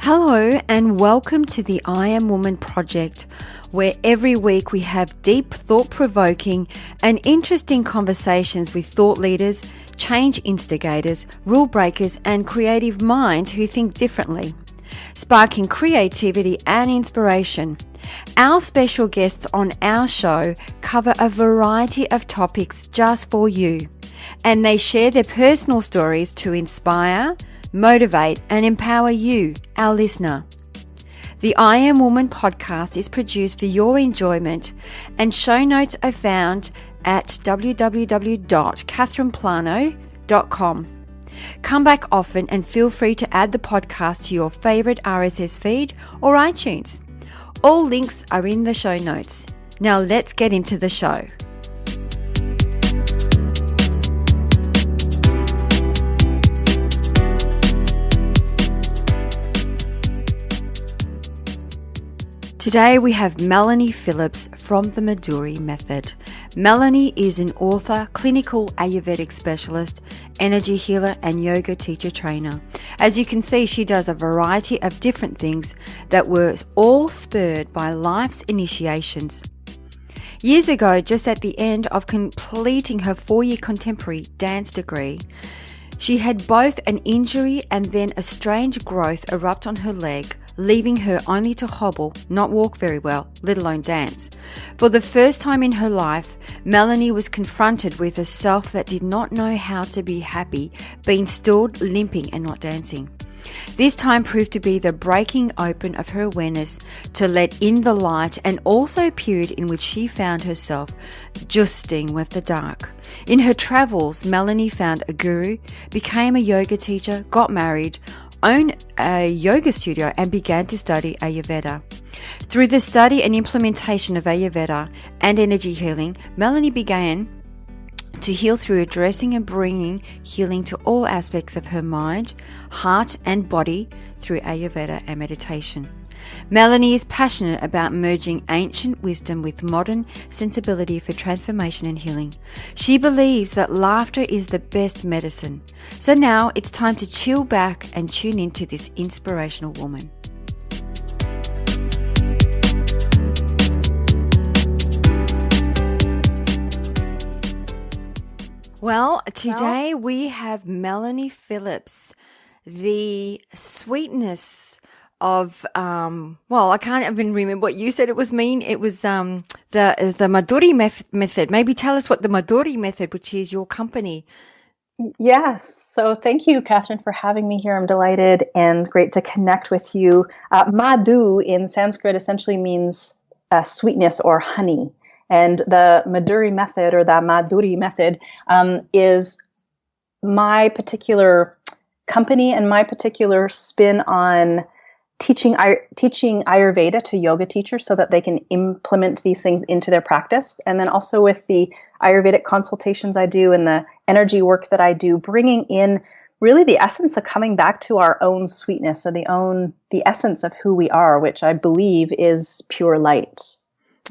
Hello and welcome to the I Am Woman project, where every week we have deep, thought-provoking and interesting conversations with thought leaders, change instigators, rule breakers and creative minds who think differently, sparking creativity and inspiration. Our special guests on our show cover a variety of topics just for you, and they share their personal stories to inspire, motivate and empower you, our listener. The I Am Woman podcast is produced for your enjoyment, and show notes are found at www.catherineplano.com. Come back often and feel free to add the podcast to your favorite RSS feed or iTunes. All links are in the show notes. Now let's get into the show. Today we have Melanie Phillips from the Madhuri Method. Melanie is an author, clinical Ayurvedic specialist, energy healer and yoga teacher trainer. As you can see, she does a variety of different things that were all spurred by life's initiations. Years ago, just at the end of completing her 4-year contemporary dance degree, she had both an injury and then a strange growth erupt on her leg, leaving her only to hobble, not walk very well, let alone dance. For the first time in her life, Melanie was confronted with a self that did not know how to be happy, being still limping and not dancing. This time proved to be the breaking open of her awareness to let in the light, and also a period in which she found herself justing with the dark. In her travels, Melanie found a guru, became a yoga teacher, got married, owned a yoga studio and began to study Ayurveda. Through the study and implementation of Ayurveda and energy healing, Melanie began to heal through addressing and bringing healing to all aspects of her mind, heart and body through Ayurveda and meditation. Melanie is passionate about merging ancient wisdom with modern sensibility for transformation and healing. She believes that laughter is the best medicine. So now it's time to chill back and tune into this inspirational woman. Well, today we have Melanie Phillips, the sweetness of I can't even remember what you said it was mean. It was the Madhuri Method. Maybe tell us what the Madhuri Method, which is your company. Yes. So thank you, Catherine, for having me here. I'm delighted and great to connect with you. Madhu in Sanskrit essentially means sweetness or honey. And the Madhuri Method, or the Madhuri Method, is my particular company and my particular spin on teaching Ayurveda to yoga teachers so that they can implement these things into their practice. And then also with the Ayurvedic consultations I do and the energy work that I do, bringing in really the essence of coming back to our own sweetness, or the essence of who we are, which I believe is pure light.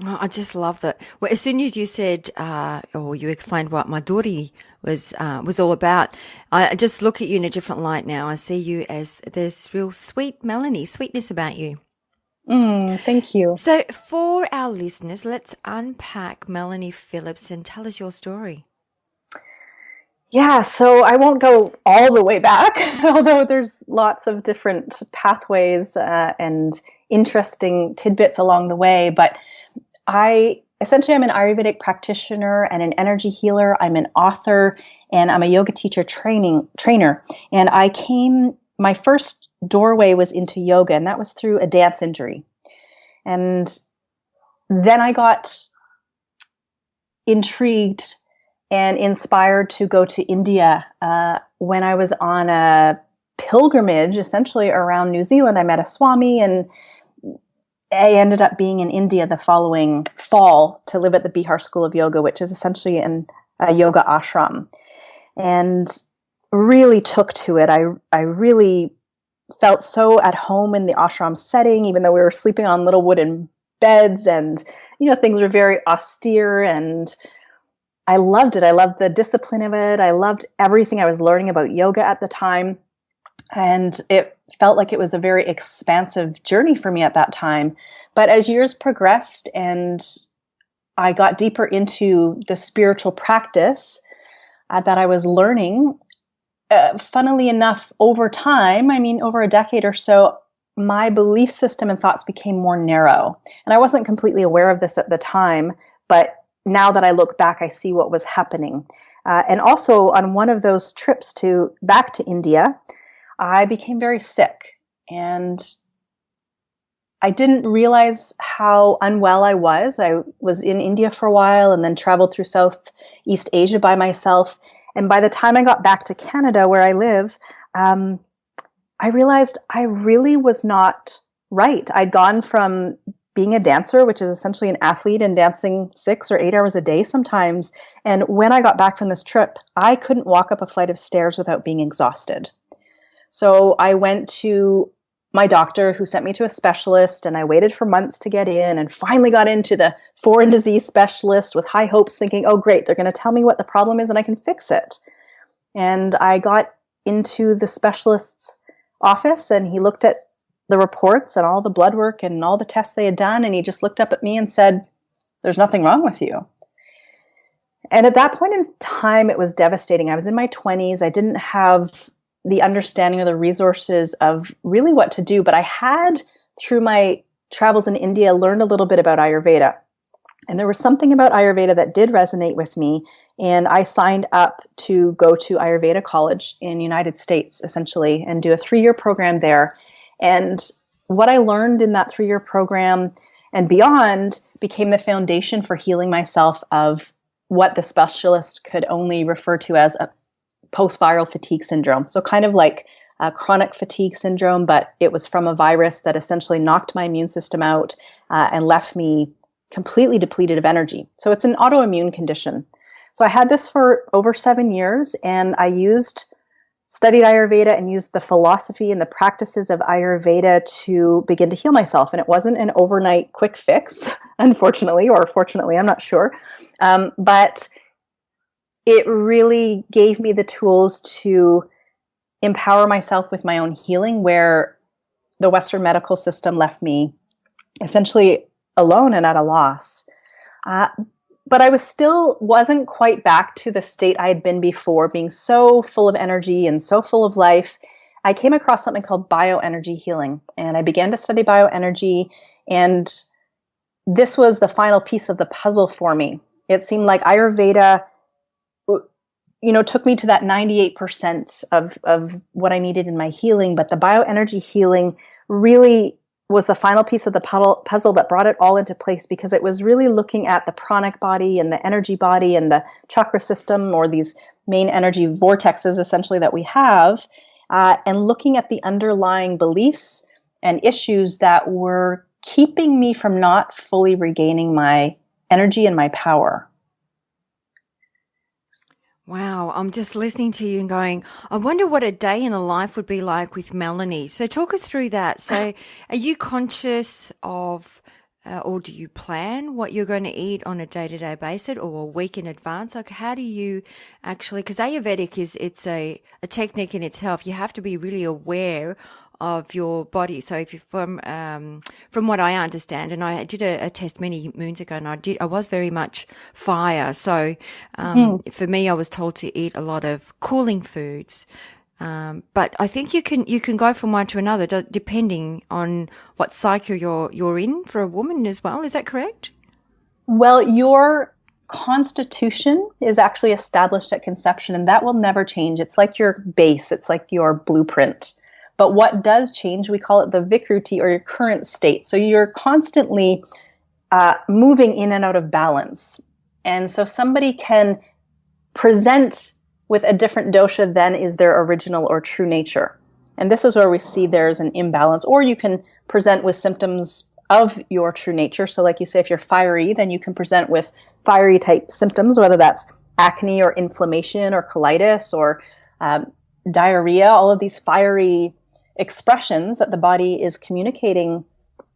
Oh, I just love that. Well, as soon as you said, or you explained what Madhuri was all about, I just look at you in a different light now. I see you as this real sweet Melanie, sweetness about you. Thank you. So for our listeners, let's unpack Melanie Phillips and tell us your story. Yeah, so I won't go all the way back, although there's lots of different pathways and interesting tidbits along the way. But I'm an Ayurvedic practitioner and an energy healer. I'm an author and I'm a yoga teacher trainer. And my first doorway was into yoga, and that was through a dance injury. And then I got intrigued and inspired to go to India when I was on a pilgrimage, essentially around New Zealand. I met a Swami, and I ended up being in India the following fall to live at the Bihar School of Yoga, which is essentially a yoga ashram, and really took to it. I really felt so at home in the ashram setting, even though we were sleeping on little wooden beds and, things were very austere, and I loved it. I loved the discipline of it. I loved everything I was learning about yoga at the time. And it felt like it was a very expansive journey for me at that time. But as years progressed and I got deeper into the spiritual practice that I was learning, funnily enough, over time, I mean, over a decade or so, my belief system and thoughts became more narrow. And I wasn't completely aware of this at the time, but now that I look back, I see what was happening. And also on one of those trips back to India, I became very sick, and I didn't realize how unwell I was. I was in India for a while and then traveled through Southeast Asia by myself. And by the time I got back to Canada, where I live, I realized I really was not right. I'd gone from being a dancer, which is essentially an athlete, and dancing 6 or 8 hours a day sometimes. And when I got back from this trip, I couldn't walk up a flight of stairs without being exhausted. So I went to my doctor, who sent me to a specialist, and I waited for months to get in, and finally got into the foreign disease specialist with high hopes, thinking, oh, great, they're going to tell me what the problem is and I can fix it. And I got into the specialist's office, and he looked at the reports and all the blood work and all the tests they had done, and he just looked up at me and said, there's nothing wrong with you. And at that point in time, it was devastating. I was in my 20s. I didn't have the understanding or the resources of really what to do, but I had, through my travels in India, learned a little bit about Ayurveda. And there was something about Ayurveda that did resonate with me. And I signed up to go to Ayurveda college in the United States, essentially, and do a 3-year program there. And what I learned in that 3-year program and beyond became the foundation for healing myself of what the specialist could only refer to as a post-viral fatigue syndrome. So kind of like a chronic fatigue syndrome, but it was from a virus that essentially knocked my immune system out and left me completely depleted of energy. So it's an autoimmune condition. So I had this for over 7 years, and I studied Ayurveda and used the philosophy and the practices of Ayurveda to begin to heal myself. And it wasn't an overnight quick fix, unfortunately, or fortunately, I'm not sure. But it really gave me the tools to empower myself with my own healing, where the Western medical system left me essentially alone and at a loss. But I wasn't quite back to the state I had been before, being so full of energy and so full of life. I came across something called bioenergy healing, and I began to study bioenergy, and this was the final piece of the puzzle for me. It seemed like Ayurveda took me to that 98% of what I needed in my healing, but the bioenergy healing really was the final piece of the puzzle that brought it all into place, because it was really looking at the pranic body and the energy body and the chakra system, or these main energy vortexes essentially that we have, and looking at the underlying beliefs and issues that were keeping me from not fully regaining my energy and my power. Wow, I'm just listening to you and going, I wonder what a day in the life would be like with Melanie. So talk us through that. So are you conscious of, or do you plan what you're going to eat on a day-to-day basis or a week in advance? Like, how do you actually, because Ayurvedic it's a technique in itself. You have to be really aware of your body. So if you from what I understand, and I did a test many moons ago, and I was very much fire. So for me, I was told to eat a lot of cooling foods. But I think you can go from one to another depending on what cycle you're in for a woman as well. Is that correct? Well, your constitution is actually established at conception, and that will never change. It's like your base. It's like your blueprint. But what does change, we call it the vikruti, or your current state. So you're constantly moving in and out of balance. And so somebody can present with a different dosha than is their original or true nature. And this is where we see there's an imbalance. Or you can present with symptoms of your true nature. So like you say, if you're fiery, then you can present with fiery type symptoms, whether that's acne or inflammation or colitis or diarrhea, all of these fiery expressions that the body is communicating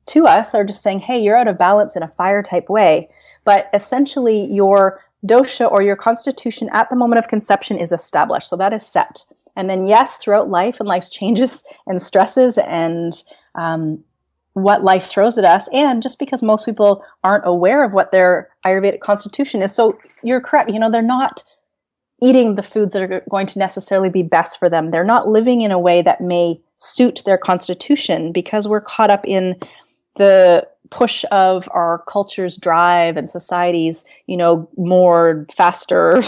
to us are just saying, hey, you're out of balance in a fire type way. But essentially your dosha or your constitution at the moment of conception is established. So that is set. And then, yes, throughout life and life's changes and stresses and what life throws at us. And just because most people aren't aware of what their Ayurvedic constitution is. So you're correct. They're not eating the foods that are going to necessarily be best for them. They're not living in a way that may suit their constitution because we're caught up in the push of our culture's drive and society's, more, faster,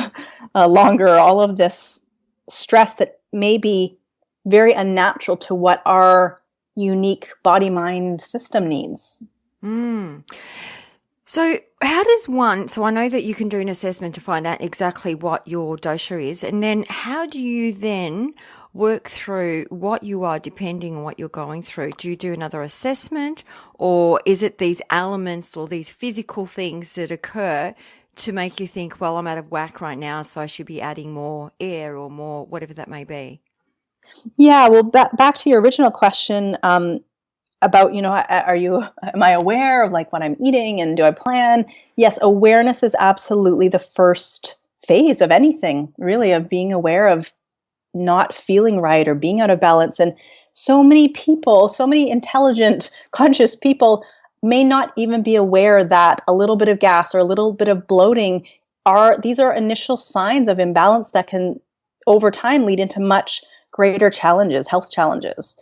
longer, all of this stress that may be very unnatural to what our unique body-mind system needs. So so I know that you can do an assessment to find out exactly what your dosha is, and then how do you then work through what you are depending on what you're going through? Do you do another assessment, or is it these elements or these physical things that occur to make you think, well, I'm out of whack right now, so I should be adding more air or more whatever that may be? Yeah, well, back to your original question about, am I aware of like what I'm eating and do I plan? Yes, awareness is absolutely the first phase of anything, really, of being aware of not feeling right or being out of balance. And so many people, so many intelligent, conscious people may not even be aware that a little bit of gas or a little bit of bloating these are initial signs of imbalance that can over time lead into much greater challenges, health challenges.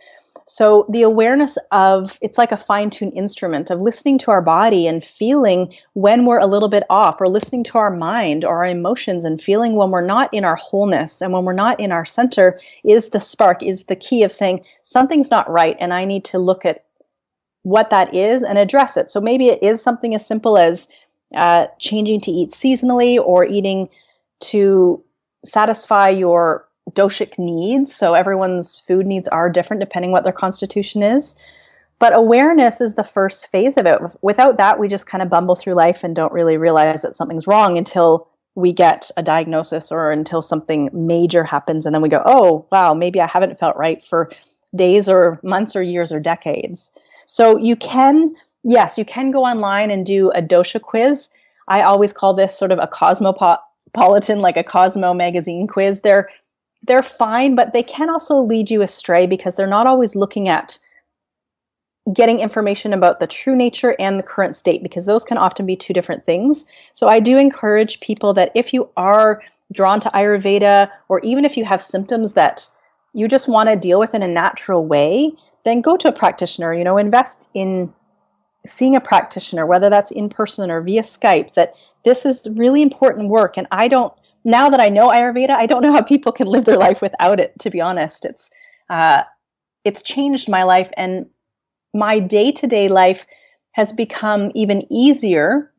So the awareness of, it's like a fine-tuned instrument of listening to our body and feeling when we're a little bit off, or listening to our mind or our emotions and feeling when we're not in our wholeness and when we're not in our center is the spark, is the key of saying something's not right and I need to look at what that is and address it. So maybe it is something as simple as changing to eat seasonally or eating to satisfy your doshic needs. So everyone's food needs are different depending what their constitution is. But awareness is the first phase of it. Without that, we just kind of bumble through life and don't really realize that something's wrong until we get a diagnosis or until something major happens. And then we go, oh, wow, maybe I haven't felt right for days or months or years or decades. So you can go online and do a dosha quiz. I always call this sort of a cosmopolitan, like a Cosmo magazine quiz. They're fine, but they can also lead you astray because they're not always looking at getting information about the true nature and the current state, because those can often be two different things. So I do encourage people that if you are drawn to Ayurveda, or even if you have symptoms that you just want to deal with in a natural way, then go to a practitioner, invest in seeing a practitioner, whether that's in person or via Skype, that this is really important work. And now that I know Ayurveda, I don't know how people can live their life without it, to be honest. It's changed my life, and my day-to-day life has become even easier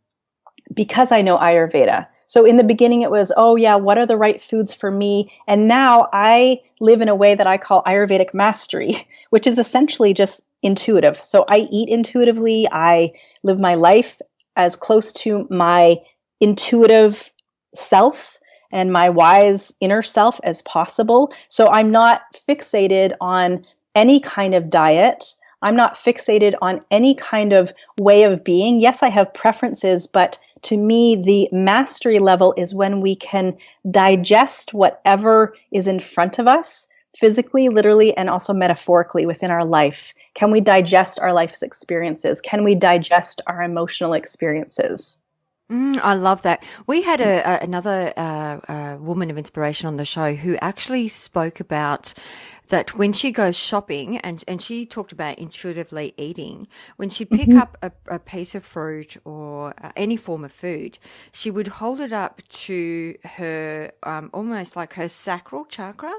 because I know Ayurveda. So in the beginning it was, oh yeah, what are the right foods for me? And now I live in a way that I call Ayurvedic mastery, which is essentially just intuitive. So I eat intuitively. I live my life as close to my intuitive self and my wise inner self as possible. So I'm not fixated on any kind of diet. I'm not fixated on any kind of way of being. Yes, I have preferences, but to me, the mastery level is when we can digest whatever is in front of us, physically, literally, and also metaphorically within our life. Can we digest our life's experiences? Can we digest our emotional experiences? I love that. We had another woman of inspiration on the show who actually spoke about that when she goes shopping, and she talked about intuitively eating, when she'd pick up a piece of fruit or any form of food, she would hold it up to her almost like her sacral chakra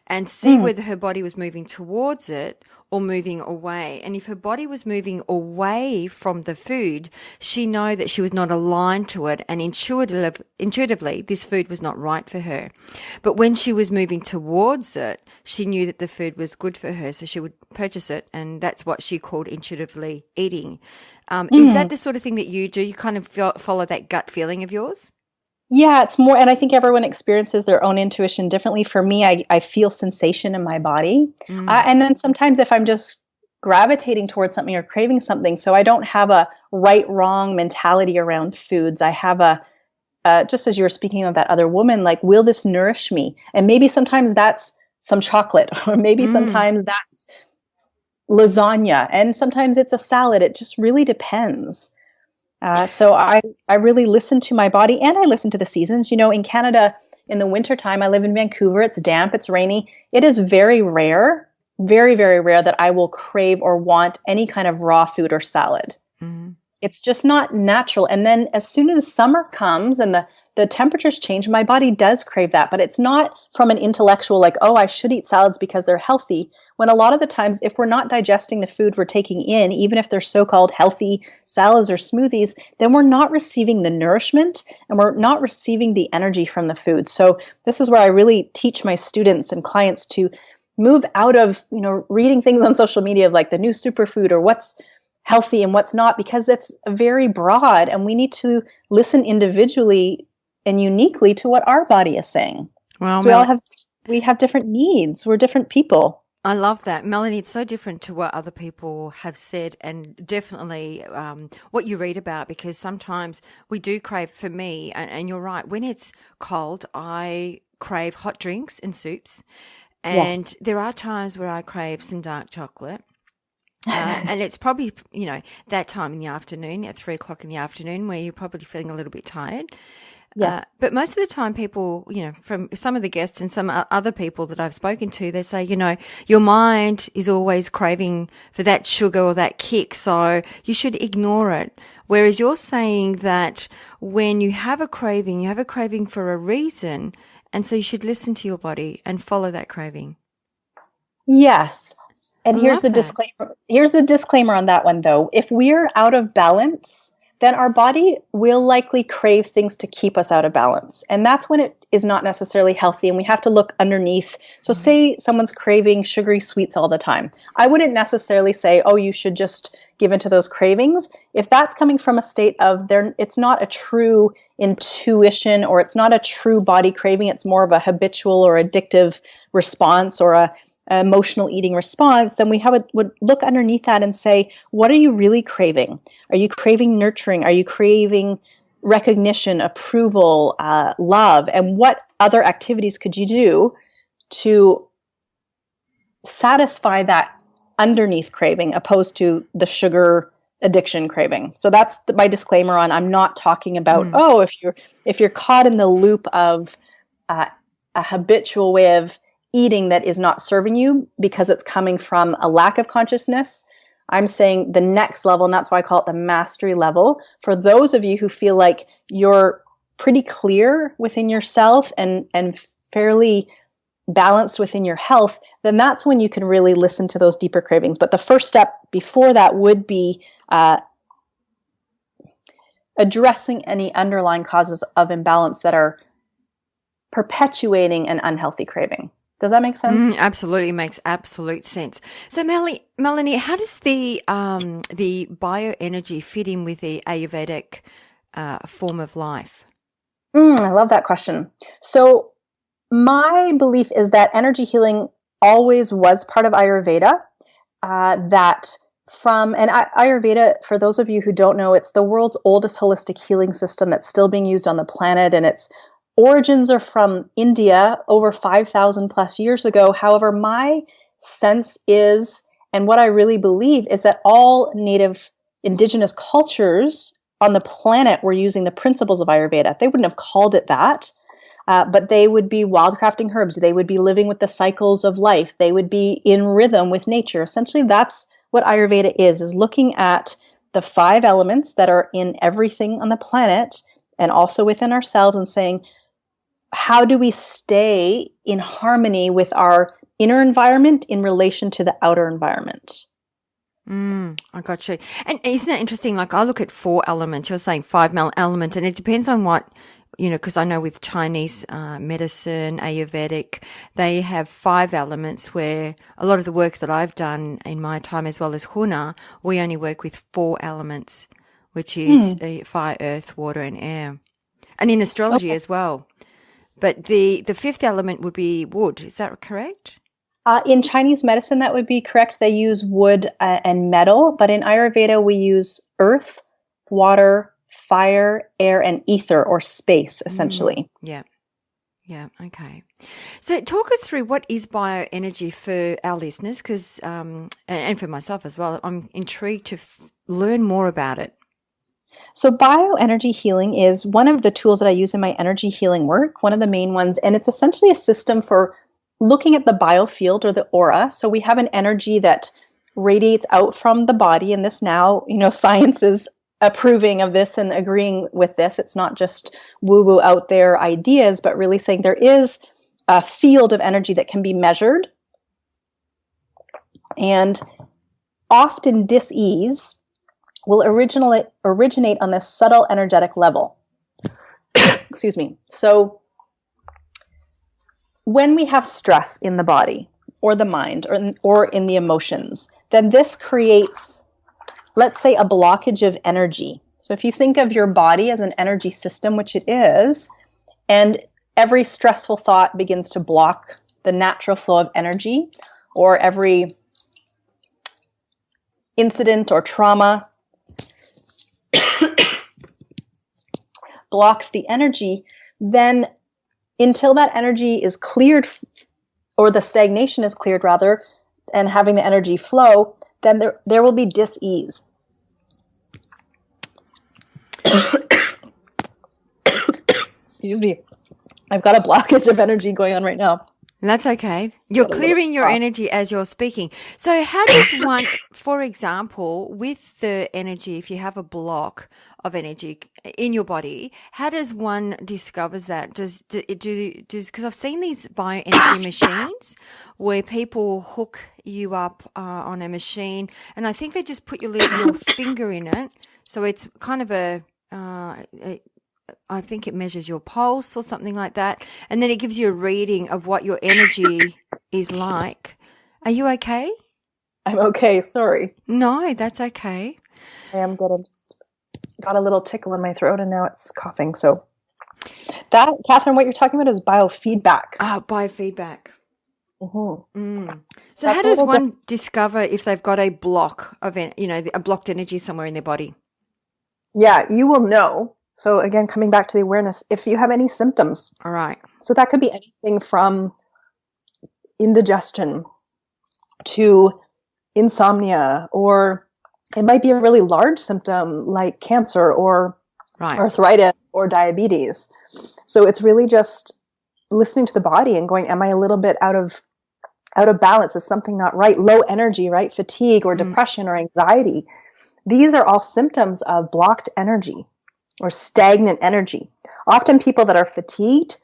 and see whether her body was moving towards it or moving away. And if her body was moving away from the food, she knew that she was not aligned to it, and intuitively this food was not right for her. But when she was moving towards it, she knew that the food was good for her, so she would purchase it, and that's what she called intuitively eating. Is that the sort of thing that you do? You kind of follow that gut feeling of yours? Yeah, it's more, and I think everyone experiences their own intuition differently. For me, I feel sensation in my body. And then sometimes if I'm just gravitating towards something or craving something, so I don't have a right, wrong mentality around foods. I have just as you were speaking of that other woman, like, will this nourish me? And maybe sometimes that's some chocolate, or maybe sometimes that's lasagna, and sometimes it's a salad. It just really depends. So I really listen to my body, and I listen to the seasons. In Canada, in the wintertime, I live in Vancouver. It's damp, it's rainy. It is very rare, very, very rare that I will crave or want any kind of raw food or salad. It's just not natural. And then as soon as summer comes and the temperatures change, my body does crave that. But it's not from an intellectual, like, oh, I should eat salads because they're healthy. When a lot of the times, if we're not digesting the food we're taking in, even if they're so-called healthy salads or smoothies, then we're not receiving the nourishment and we're not receiving the energy from the food. So this is where I really teach my students and clients to move out of, reading things on social media of like the new superfood or what's healthy and what's not, because it's very broad, and we need to listen individually and uniquely to what our body is saying. Well, so we have different needs. We're different people. I love that, Melanie. It's so different to what other people have said, and definitely what you read about, because sometimes we do crave, for me, and you're right, when it's cold, I crave hot drinks and soups, and there are times where I crave some dark chocolate. And it's probably, that time in the afternoon, at 3:00 in the afternoon, where you're probably feeling a little bit tired. Yes. But most of the time people, from some of the guests and some other people that I've spoken to, they say, your mind is always craving for that sugar or that kick, so you should ignore it. Whereas you're saying that when you have a craving for a reason, and so you should listen to your body and follow that craving. Yes. And here's the disclaimer. Here's the disclaimer on that one, though. If we're out of balance, then our body will likely crave things to keep us out of balance. And that's when it is not necessarily healthy, and we have to look underneath. So say someone's craving sugary sweets all the time. I wouldn't necessarily say, oh, you should just give into those cravings. If that's coming from a state of it's not a true intuition, or it's not a true body craving, it's more of a habitual or addictive response, or a emotional eating response, then we would look underneath that and say, what are you really craving? Are you craving nurturing? Are you craving recognition, approval, love? And what other activities could you do to satisfy that underneath craving, opposed to the sugar addiction craving? So that's my disclaimer on. I'm not talking about, if you're caught in the loop of a habitual way of eating that is not serving you because it's coming from a lack of consciousness. I'm saying the next level, and that's why I call it the mastery level. For those of you who feel like you're pretty clear within yourself and fairly balanced within your health, then that's when you can really listen to those deeper cravings. But the first step before that would be addressing any underlying causes of imbalance that are perpetuating an unhealthy craving. Does that make sense? Absolutely, makes absolute sense. So, Melanie, how does the bioenergy fit in with the Ayurvedic form of life? I love that question. So, my belief is that energy healing always was part of Ayurveda. Ayurveda, for those of you who don't know, it's the world's oldest holistic healing system that's still being used on the planet, and its origins are from India over 5,000 plus years ago. However, my sense is, and what I really believe, is that all native indigenous cultures on the planet were using the principles of Ayurveda. They wouldn't have called it that, but they would be wildcrafting herbs. They would be living with the cycles of life. They would be in rhythm with nature. Essentially, that's what Ayurveda is looking at the 5 elements that are in everything on the planet and also within ourselves, and saying, how do we stay in harmony with our inner environment in relation to the outer environment? I got you. And isn't it interesting? Like, I look at 4 elements. You're saying 5 elements, and it depends on what, because I know with Chinese medicine, Ayurvedic, they have 5 elements, where a lot of the work that I've done in my time, as well as Huna, we only work with 4 elements, which is fire, earth, water, and air. And in astrology as well. But the 5th element would be wood. Is that correct? In Chinese medicine, that would be correct. They use wood and metal. But in Ayurveda, we use earth, water, fire, air, and ether, or space, essentially. Yeah. Yeah. Okay. So talk us through what is bioenergy for our listeners, because and for myself as well. I'm intrigued to learn more about it. So bioenergy healing is one of the tools that I use in my energy healing work, one of the main ones, and it's essentially a system for looking at the biofield or the aura. So we have an energy that radiates out from the body, and this now, science is approving of this and agreeing with this. It's not just woo-woo out there ideas, but really saying there is a field of energy that can be measured. And often dis-ease will originate on this subtle energetic level. Excuse me. So when we have stress in the body or the mind or in the emotions, then this creates, let's say, a blockage of energy. So if you think of your body as an energy system, which it is, and every stressful thought begins to block the natural flow of energy, or every incident or trauma blocks the energy, then until that energy is cleared, or the stagnation is cleared rather, and having the energy flow, then there will be dis-ease. Excuse me. I've got a blockage of energy going on right now. That's okay. You're clearing your energy as you're speaking. So how does one, for example, with the energy, if you have a block of energy in your body, how does one discover that? Because I've seen these bioenergy machines where people hook you up on a machine, and I think they just put your finger in it. So it's kind of I think it measures your pulse or something like that. And then it gives you a reading of what your energy is like. Are you okay? I'm okay. Sorry. No, that's okay. I am good. I just got a little tickle in my throat and now it's coughing. So that, Catherine, what you're talking about is biofeedback. Biofeedback. Mm-hmm. So how does one discover if they've got a block of, a blocked energy somewhere in their body? Yeah, you will know. So again, coming back to the awareness, if you have any symptoms. All right. So that could be anything from indigestion to insomnia, or it might be a really large symptom like cancer or arthritis or diabetes. So it's really just listening to the body and going, am I a little bit out of balance? Is something not right? Low energy, right? Fatigue or depression or anxiety. These are all symptoms of blocked energy or stagnant energy. Often people that are fatigued,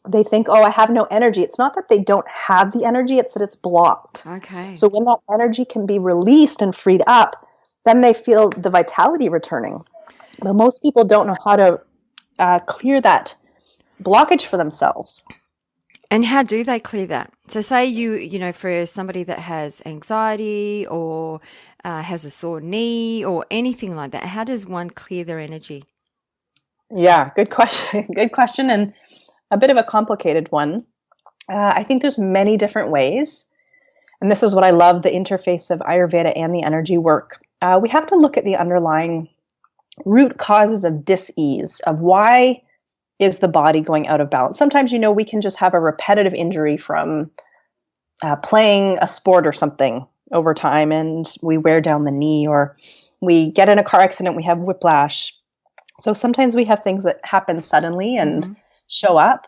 they think, I have no energy. It's not that they don't have the energy, it's that it's blocked. Okay. So when that energy can be released and freed up, then they feel the vitality returning. But most people don't know how to clear that blockage for themselves. And how do they clear that? So say for somebody that has anxiety or has a sore knee or anything like that, how does one clear their energy? Yeah, good question. Good question, and a bit of a complicated one. I think there's many different ways, and this is what I love, the interface of Ayurveda and the energy work. We have to look at the underlying root causes of dis-ease, of why is the body going out of balance. Sometimes, we can just have a repetitive injury from playing a sport or something over time, and we wear down the knee, or we get in a car accident, we have whiplash. So sometimes we have things that happen suddenly and show up,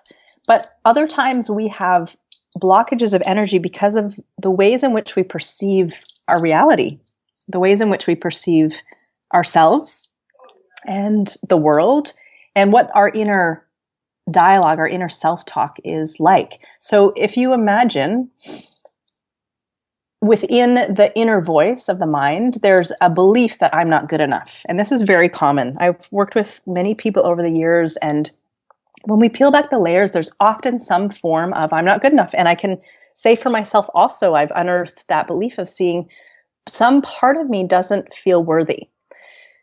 but other times we have blockages of energy because of the ways in which we perceive our reality, the ways in which we perceive ourselves and the world, and what our inner dialogue, our inner self-talk is like. So if you imagine within the inner voice of the mind, there's a belief that I'm not good enough. And this is very common. I've worked with many people over the years, and when we peel back the layers, there's often some form of I'm not good enough. And I can say for myself also, I've unearthed that belief of seeing some part of me doesn't feel worthy.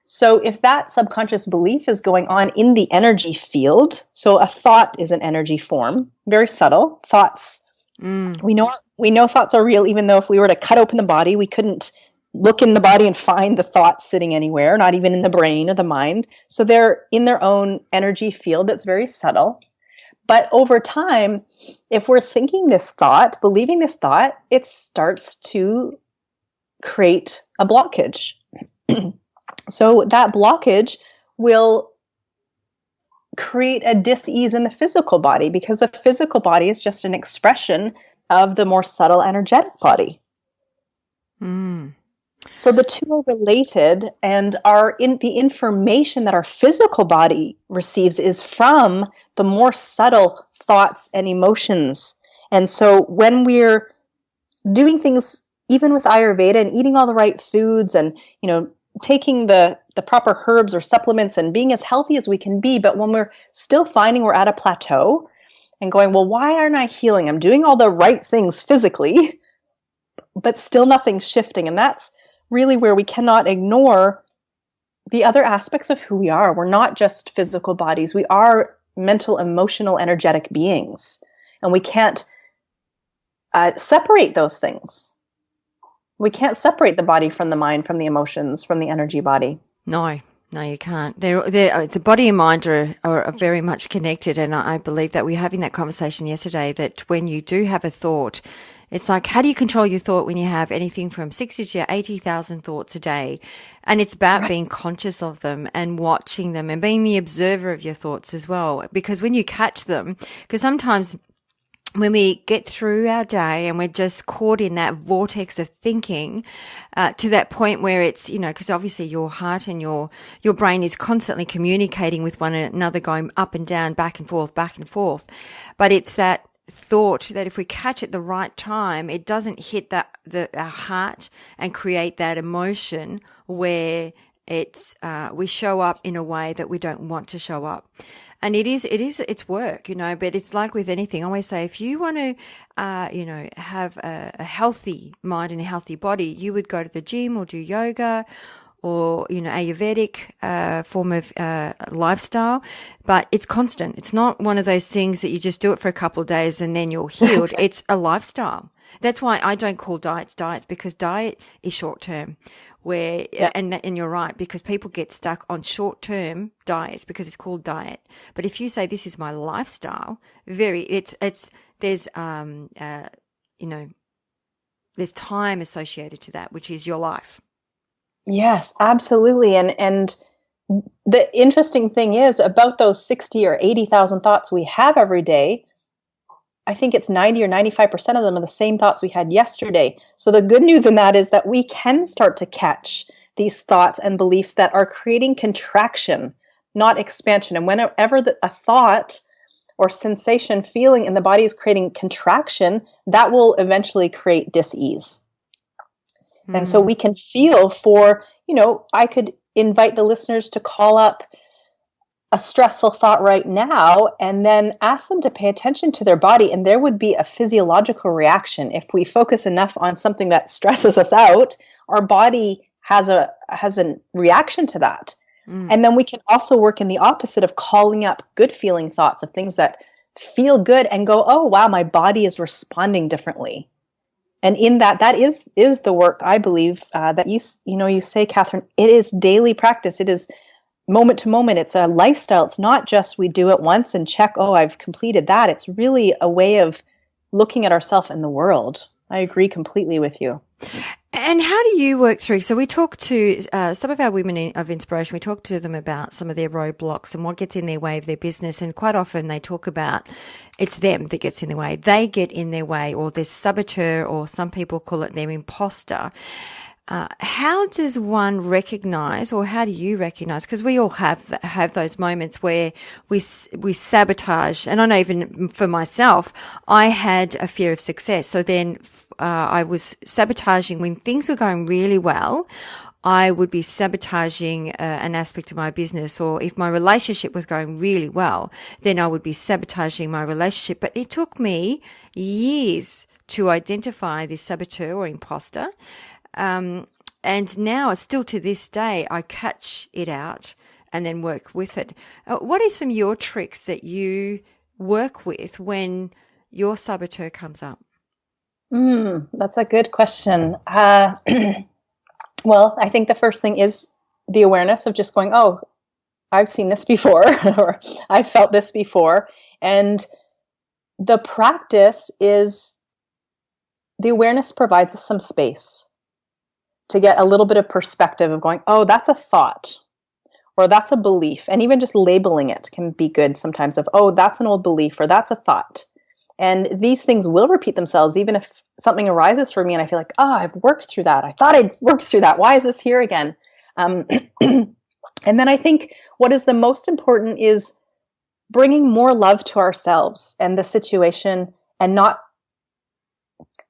So if that subconscious belief is going on in the energy field, so a thought is an energy form, very subtle. Thoughts, we know thoughts are real, even though if we were to cut open the body, we couldn't look in the body and find the thoughts sitting anywhere, not even in the brain or the mind. So they're in their own energy field that's very subtle. But over time, if we're thinking this thought, believing this thought, it starts to create a blockage. So that blockage will create a dis-ease in the physical body, because the physical body is just an expression of the more subtle energetic body. So the two are related, and the information that our physical body receives is from the more subtle thoughts and emotions. And so when we're doing things, even with Ayurveda, and eating all the right foods, and taking the proper herbs or supplements and being as healthy as we can be, but when we're still finding we're at a plateau and going, well, why aren't I healing? I'm doing all the right things physically, but still nothing's shifting. And that's really where we cannot ignore the other aspects of who we are. We're not just physical bodies. We are mental, emotional, energetic beings. And we can't separate those things. We can't separate the body from the mind, from the emotions, from the energy body. No, you can't. The body and mind are very much connected. And I believe that we were having that conversation yesterday, that when you do have a thought, it's like, how do you control your thought when you have anything from 60 to 80,000 thoughts a day? And it's about being conscious of them and watching them and being the observer of your thoughts as well. Because when you catch them, because sometimes when we get through our day and we're just caught in that vortex of thinking, to that point where it's, because obviously your heart and your brain is constantly communicating with one another, going up and down, back and forth. But it's that thought that if we catch it the right time, it doesn't hit our heart and create that emotion where it's we show up in a way that we don't want to show up. And it's work, but it's like with anything. I always say, if you want to, have a healthy mind and a healthy body, you would go to the gym or do yoga or, Ayurvedic form of lifestyle. But it's constant. It's not one of those things that you just do it for a couple of days and then you're healed. It's a lifestyle. That's why I don't call diets, because diet is short term. And you're right, because people get stuck on short-term diets because it's called diet. But if you say this is my lifestyle, there's time associated to that, which is your life. Yes, absolutely. And the interesting thing is, about those 60 or 80,000 thoughts we have every day, I think it's 90 or 95% of them are the same thoughts we had yesterday. So the good news in that is that we can start to catch these thoughts and beliefs that are creating contraction, not expansion. And whenever a thought or sensation, feeling in the body is creating contraction, that will eventually create dis-ease. And so we can feel for, I could invite the listeners to call up a stressful thought right now and then ask them to pay attention to their body, and there would be a physiological reaction. If we focus enough on something that stresses us out, our body has a reaction to that. And then we can also work in the opposite of calling up good feeling thoughts of things that feel good and go, oh wow, my body is responding differently. And in that is the work, I believe, that you say, Catherine, it is daily practice. It is moment to moment. It's a lifestyle. It's not just we do it once and check, oh, I've completed that. It's really a way of looking at ourselves and the world. I agree completely with you. And how do you work through? So we talk to some of our women of inspiration. We talk to them about some of their roadblocks and what gets in their way of their business. And quite often they talk about it's them that gets in the way. They get in their way, or their saboteur, or some people call it their imposter. How does one recognize, or how do you recognize? Because we all have those moments where we sabotage. And I know even for myself, I had a fear of success. So then I was sabotaging when things were going really well. I would be sabotaging an aspect of my business, or if my relationship was going really well, then I would be sabotaging my relationship. But it took me years to identify this saboteur or imposter. And now it's still to this day, I catch it out and then work with it. What are some of your tricks that you work with when your saboteur comes up? That's a good question. Well, I think the first thing is the awareness of just going, oh, I've seen this before, or I've felt this before. And the practice is the awareness provides us some space to get a little bit of perspective of going, oh, that's a thought or that's a belief. And even just labeling it can be good sometimes of, oh, that's an old belief or that's a thought. And these things will repeat themselves, even if something arises for me and I feel like, oh, I've worked through that. I thought I'd worked through that. Why is this here again? And then I think what is the most important is bringing more love to ourselves and the situation and not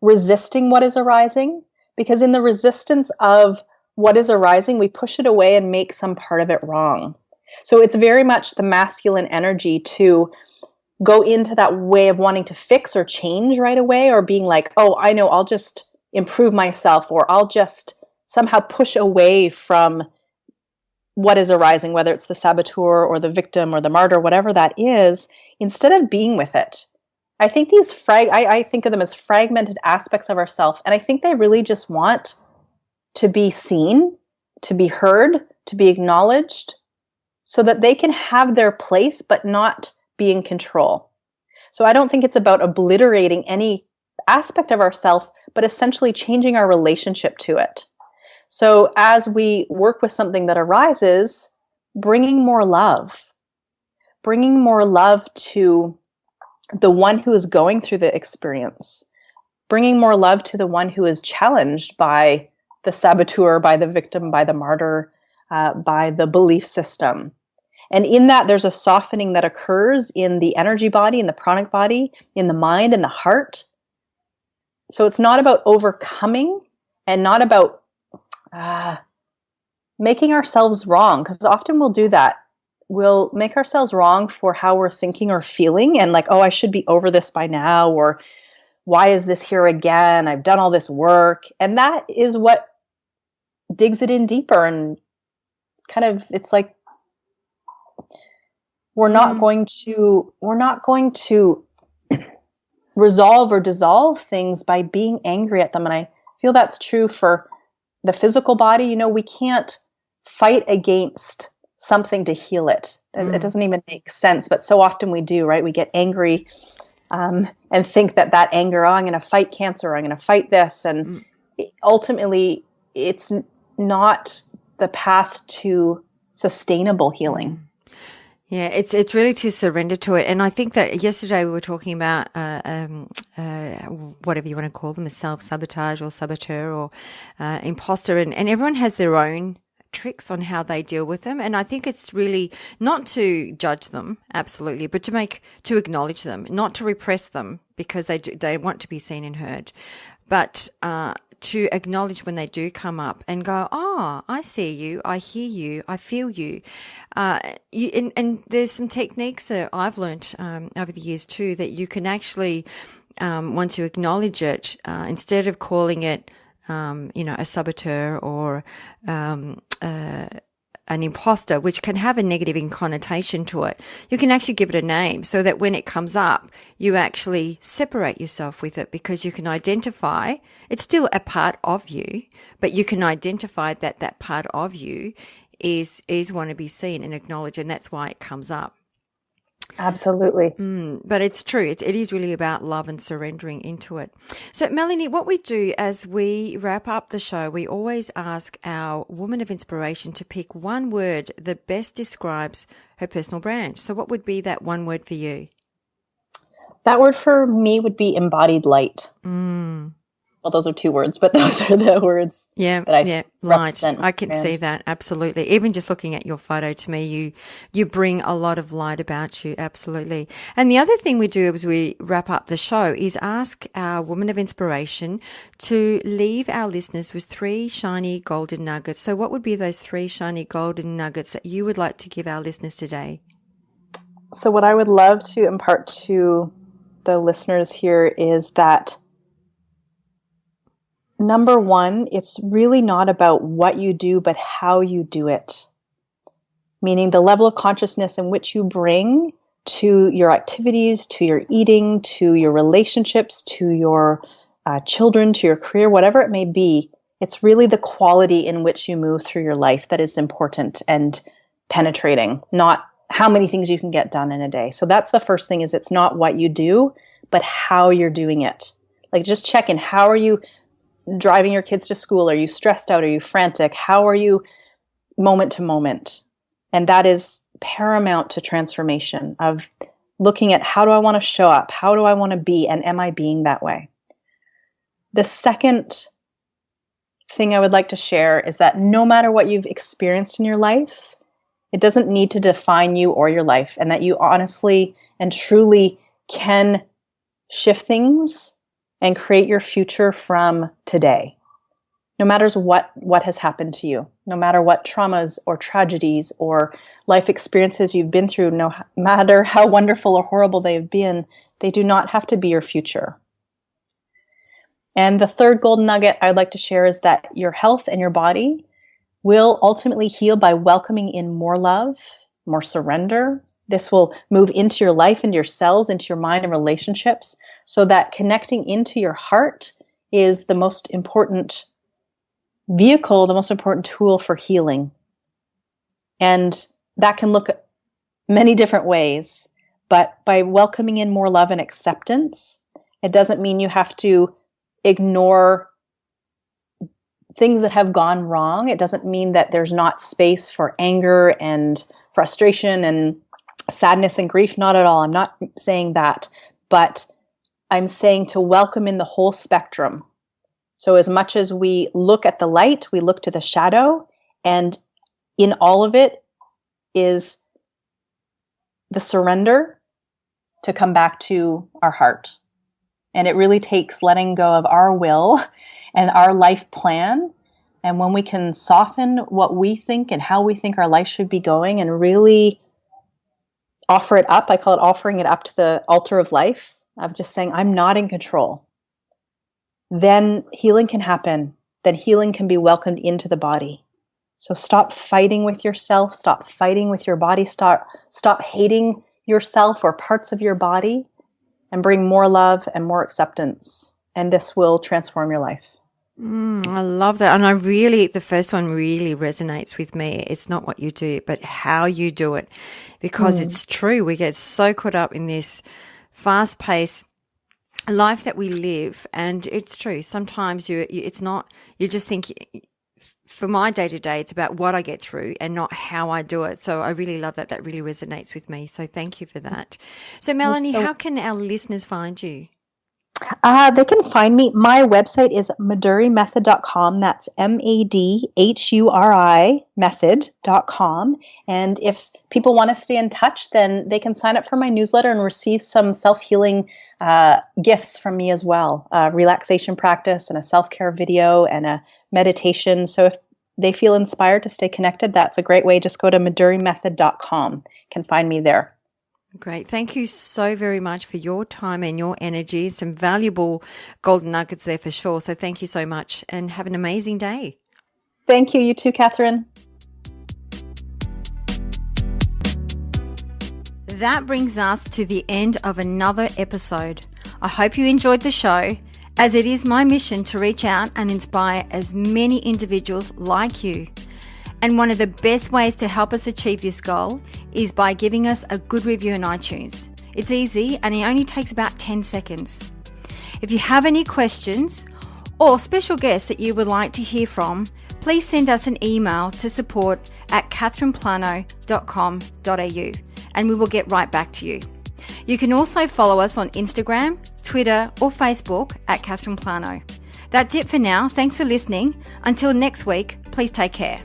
resisting what is arising. Because in the resistance of what is arising, we push it away and make some part of it wrong. So it's very much the masculine energy to go into that way of wanting to fix or change right away, or being like, oh, I know, I'll just improve myself, or I'll just somehow push away from what is arising, whether it's the saboteur or the victim or the martyr, whatever that is, instead of being with it. I think these I think of them as fragmented aspects of ourselves, and I think they really just want to be seen, to be heard, to be acknowledged, so that they can have their place, but not be in control. So I don't think it's about obliterating any aspect of ourself, but essentially changing our relationship to it. So as we work with something that arises, bringing more love to the one who is going through the experience, bringing more love to the one who is challenged by the saboteur, by the victim, by the martyr, by the belief system. And in that, there's a softening that occurs in the energy body, in the pranic body, in the mind, and the heart. So it's not about overcoming and not about making ourselves wrong, because often we'll do that. We'll make ourselves wrong for how we're thinking or feeling, and like, oh, I should be over this by now, or why is this here again? I've done all this work. And that is what digs it in deeper, and kind of, it's like, we're not going to resolve or dissolve things by being angry at them. And I feel that's true for the physical body. You know, we can't fight against something to heal it. It doesn't even make sense, but so often we do, right? We get angry and think that anger, oh, I'm going to fight cancer, I'm going to fight this. And ultimately, it's not the path to sustainable healing. Yeah, it's really to surrender to it. And I think that yesterday we were talking about whatever you want to call them, a self-sabotage or saboteur or imposter, and everyone has their own tricks on how they deal with them. And I think it's really not to judge them, absolutely, but to acknowledge them, not to repress them because they want to be seen and heard, but to acknowledge when they do come up and go, oh, I see you, I hear you, I feel you. And there's some techniques that I've learned over the years too, that you can actually, once you acknowledge it, instead of calling it, a saboteur or an imposter, which can have a negative connotation to it, you can actually give it a name so that when it comes up, you actually separate yourself with it, because you can identify it's still a part of you, but you can identify that part of you is want to be seen and acknowledged, and that's why it comes up. Absolutely. But it's true. It is really about love and surrendering into it. So, Melanie, what we do as we wrap up the show, we always ask our woman of inspiration to pick one word that best describes her personal brand. So what would be that one word for you? That word for me would be embodied light. Well, those are two words, but those are the words. That I light. I can see that, absolutely. Even just looking at your photo, to me, you bring a lot of light about you, absolutely. And the other thing we do as we wrap up the show is ask our woman of inspiration to leave our listeners with 3 shiny golden nuggets. So what would be those 3 shiny golden nuggets that you would like to give our listeners today? So what I would love to impart to the listeners here is that, number one, it's really not about what you do, but how you do it. Meaning the level of consciousness in which you bring to your activities, to your eating, to your relationships, to your children, to your career, whatever it may be. It's really the quality in which you move through your life that is important and penetrating, not how many things you can get done in a day. So that's the first thing, is it's not what you do, but how you're doing it. Like, just check in. How are you driving your kids to school? Are you stressed out? Are you frantic? How are you moment to moment? And that is paramount to transformation, of looking at, how do I want to show up? How do I want to be? And am I being that way? The second thing I would like to share is that no matter what you've experienced in your life, it doesn't need to define you or your life, and that you honestly and truly can shift things and create your future from today. No matter what has happened to you, no matter what traumas or tragedies or life experiences you've been through, no matter how wonderful or horrible they've been, they do not have to be your future. And the third golden nugget I'd like to share is that your health and your body will ultimately heal by welcoming in more love, more surrender. This will move into your life, into your cells, into your mind and relationships, so that connecting into your heart is the most important vehicle, the most important tool for healing. And that can look many different ways, but by welcoming in more love and acceptance, it doesn't mean you have to ignore things that have gone wrong. It doesn't mean that there's not space for anger and frustration and sadness and grief. Not at all. I'm not saying that, but I'm saying to welcome in the whole spectrum. So as much as we look at the light, we look to the shadow, and in all of it is the surrender to come back to our heart. And it really takes letting go of our will and our life plan. And when we can soften what we think and how we think our life should be going, and really offer it up, I call it offering it up to the altar of life, of just saying, I'm not in control, then healing can happen. Then healing can be welcomed into the body. So stop fighting with yourself. Stop fighting with your body. Stop hating yourself or parts of your body, and bring more love and more acceptance. And this will transform your life. I love that. And the first one really resonates with me. It's not what you do, but how you do it. Because it's true. We get so caught up in this fast-paced life that we live. And it's true. Sometimes you just think, for my day-to-day, it's about what I get through and not how I do it. So I really love that. That really resonates with me. So thank you for that. So Melanie, how can our listeners find you? They can find me. My website is madhurimethod.com. That's MADHURI method.com. And if people want to stay in touch, then they can sign up for my newsletter and receive some self-healing gifts from me as well. Relaxation practice and a self-care video and a meditation. So if they feel inspired to stay connected, that's a great way. Just go to madhurimethod.com. You can find me there. Great. Thank you so very much for your time and your energy. Some valuable golden nuggets there for sure. So thank you so much, and have an amazing day. Thank you. You too, Catherine. That brings us to the end of another episode. I hope you enjoyed the show, as it is my mission to reach out and inspire as many individuals like you. And one of the best ways to help us achieve this goal is by giving us a good review on iTunes. It's easy, and it only takes about 10 seconds. If you have any questions or special guests that you would like to hear from, please send us an email to support@catherineplano.com.au, and we will get right back to you. You can also follow us on Instagram, Twitter, or Facebook @Catherine Plano. That's it for now. Thanks for listening. Until next week, please take care.